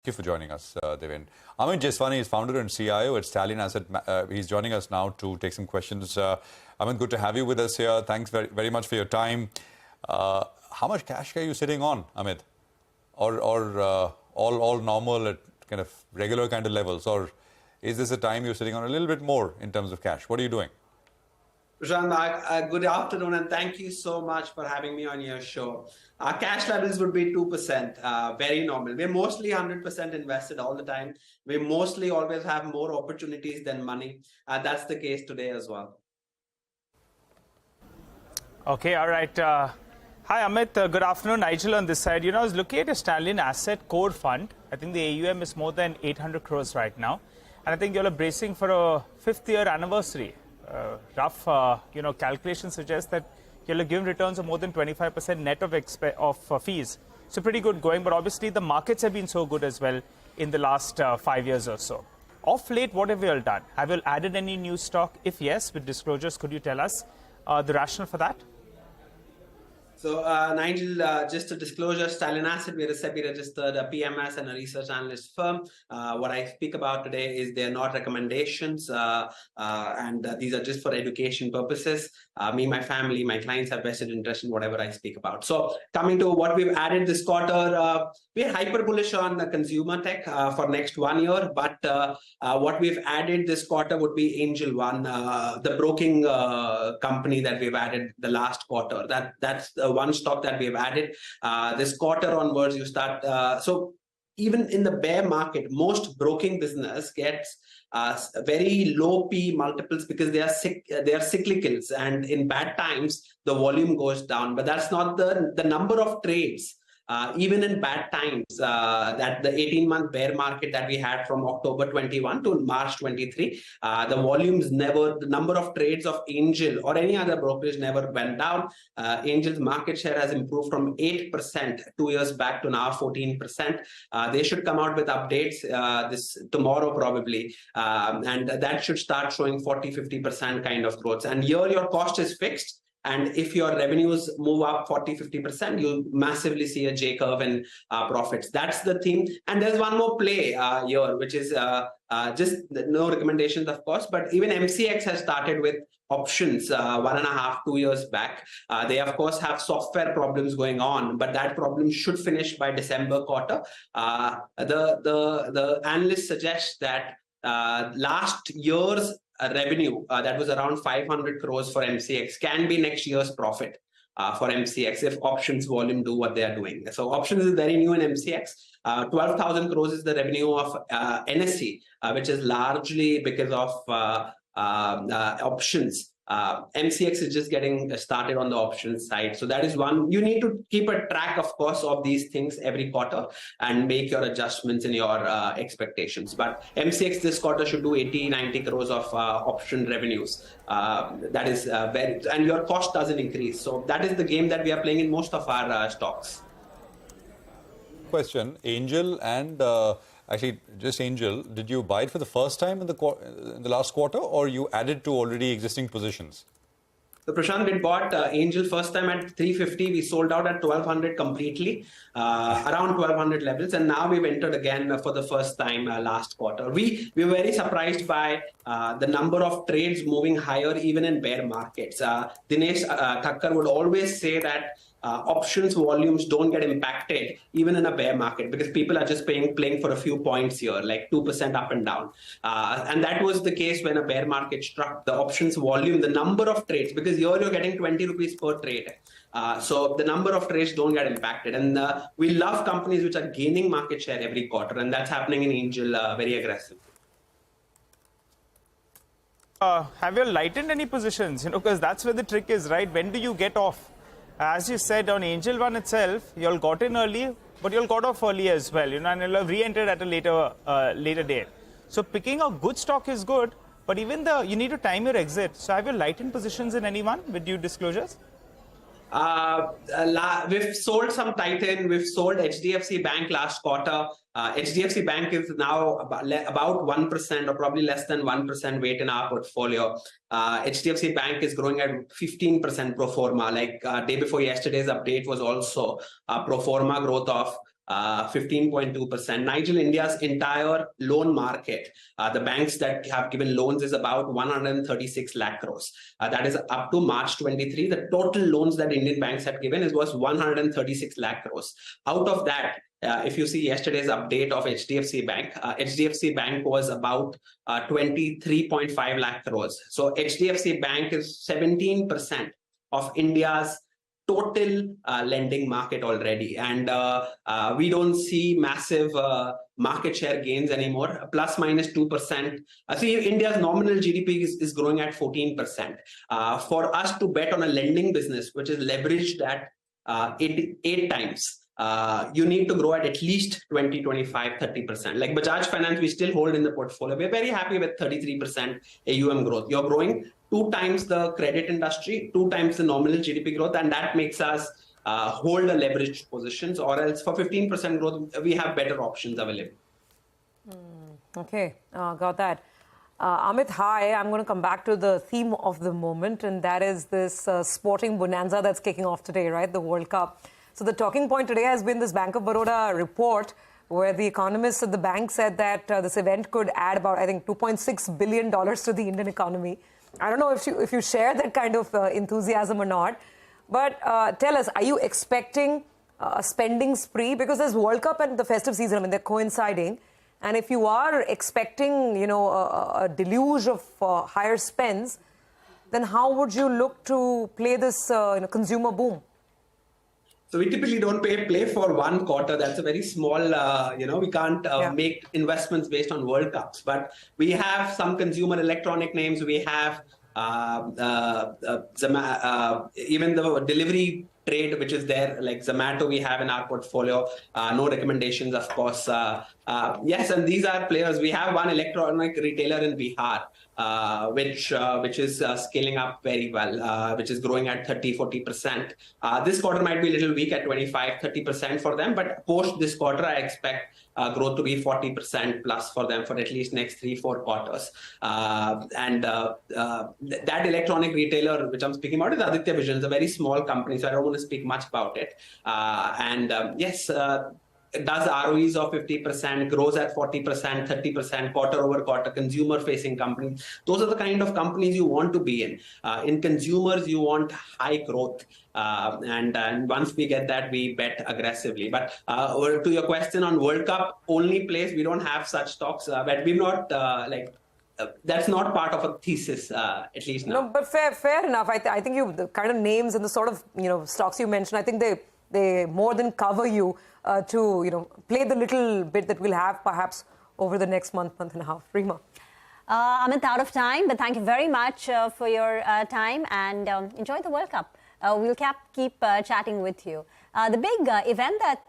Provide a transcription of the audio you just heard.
Thank you for joining us, Devin. Amit Jeswani is founder and CIO at Stallion Asset. He's joining us now to take some questions. Amit, good to have you with us here. Thanks very much for your time. How much cash are you sitting on, Amit? Or all normal at kind of regular kind of levels? Or is this a time you're sitting on a little bit more in terms of cash? What are you doing? Prashant, good afternoon, and thank you so much for having me on your show. Our cash levels would be 2%, very normal. We're mostly 100% invested all the time. We mostly always have more opportunities than money. That's the case today as well. Okay, all right. Hi, Amit. Good afternoon. Nigel on this side. I was looking at a Stallion Asset Core Fund. I think the AUM is more than 800 crores right now. And I think you're bracing for a 5th year anniversary. Rough, calculations suggest that you'll give returns of more than 25% net of fees. So pretty good going, but obviously the markets have been so good as well in the last 5 years or so. Of late, what have you all done? Have you all added any new stock? If yes, with disclosures, could you tell us the rationale for that? So, Nigel, just a disclosure, Stallion Asset, we're a SEBI registered PMS and a research analyst firm. What I speak about today is they're not recommendations, and these are just for education purposes. Me, my family, my clients have vested interest in whatever I speak about. So, coming to what we've added this quarter, we're hyper bullish on the consumer tech for next 1 year. But what we've added this quarter would be Angel One, the broking company that we've added the last quarter. That's the one stock that we've added. This quarter onwards, you start. So even in the bear market, most broking business gets very low P multiples because they are cyclicals, and in bad times the volume goes down. But that's not the number of trades. Even in bad times, that the 18-month bear market that we had from October 21 to March 23, the volumes the number of trades of Angel or any other brokerage never went down. Angel's market share has improved from 8% 2 years back to now 14%. They should come out with updates tomorrow probably, and that should start showing 40-50% kind of growth. And here your cost is fixed. And if your revenues move up 40-50%, you'll massively see a J-curve in profits. That's the theme. And there's one more play here, which is just no recommendations, of course, but even MCX has started with options 1.5-2 years back. They, of course, have software problems going on, but that problem should finish by December quarter. The analyst suggests that last year's revenue that was around 500 crores for MCX can be next year's profit for MCX if options volume do what they are doing. So options is very new in MCX. 12,000 crores is the revenue of NSE, which is largely because of options. MCX is just getting started on the options side. So that is one. You need to keep a track, of course, of these things every quarter and make your adjustments in your expectations. But MCX this quarter should do 80-90 crores of option revenues. That is and your cost doesn't increase. So that is the game that we are playing in most of our stocks. Question, Angel and actually just Angel, did you buy it for the first time in the last quarter, or you added to already existing positions? So Prashant, we bought Angel first time at 350. We sold out at 1200 completely, around 1200 levels. And now we've entered again for the first time last quarter. We were very surprised by the number of trades moving higher even in bear markets. Dinesh Thakkar would always say that options volumes don't get impacted even in a bear market because people are just playing for a few points here, like 2% up and down. And that was the case when a bear market struck. The options volume, the number of trades, because here you're getting 20 rupees per trade. So the number of trades don't get impacted. And we love companies which are gaining market share every quarter. And that's happening in Angel very aggressive. Have you lightened any positions? Because that's where the trick is, right? When do you get off? As you said, on Angel One itself, you all got in early, but you all got off early as well, and you'll have re-entered at a later date. So picking a good stock is good, but even you need to time your exit. So have you lightened positions in anyone with due disclosures? We've sold some Titan. We've sold HDFC Bank last quarter. HDFC Bank is now about 1% or probably less than 1% weight in our portfolio. HDFC Bank is growing at 15% pro forma. Like day before yesterday's update was also pro forma growth of 15.2%. Nigel, India's entire loan market, the banks that have given loans is about 136 lakh crores. That is up to March 23. The total loans that Indian banks had given was 136 lakh crores. Out of that, if you see yesterday's update of HDFC Bank, HDFC Bank was about 23.5 lakh crores. So HDFC Bank is 17% of India's total lending market already. And we don't see massive market share gains anymore, plus minus 2%. See, India's nominal GDP is growing at 14%. For us to bet on a lending business, which is leveraged at 8 times, you need to grow at least 20, 25, 30%. Like Bajaj Finance, we still hold in the portfolio. We're very happy with 33% AUM growth. You're growing 2 times the credit industry, 2 times the nominal GDP growth, and that makes us hold a leveraged positions, or else for 15% growth, we have better options available. Okay, got that. Amit, hi. I'm going to come back to the theme of the moment, and that is this sporting bonanza that's kicking off today, right? The World Cup. So the talking point today has been this Bank of Baroda report where the economists at the bank said that this event could add about, I think, $2.6 billion to the Indian economy. I don't know if you share that kind of enthusiasm or not, but tell us, are you expecting a spending spree? Because there's World Cup and the festive season, I mean, they're coinciding. And if you are expecting, you know, a deluge of higher spends, then how would you look to play this consumer boom? So we typically don't play for one quarter. That's a very small, we can't make investments based on World Cups. But we have some consumer electronic names. We have even the delivery trade, which is there, like Zomato, we have in our portfolio. No recommendations, of course. Yes, and these are players. We have one electronic retailer in Bihar, which is scaling up very well, which is growing at 30-40%. This quarter might be a little weak at 25-30% for them, but post this quarter, I expect growth to be 40% plus for them for at least next 3-4 quarters. That electronic retailer, which I'm speaking about, is Aditya Vision. It's a very small company, so I don't want to speak much about it. Yes, it does ROEs of 50%, grows at 40%, 30%, quarter over quarter, consumer-facing companies. Those are the kind of companies you want to be in. In consumers, you want high growth. And once we get that, we bet aggressively. But to your question on World Cup, only place, we don't have such stocks, but we've not that's not part of a thesis, at least now. No, but fair enough. I think the kind of names and the sort of stocks you mentioned, I think they more than cover you to play the little bit that we'll have perhaps over the next month and a half. Rima. Amit, out of time, but thank you very much for your time, and enjoy the World Cup. We'll keep chatting with you. The big event that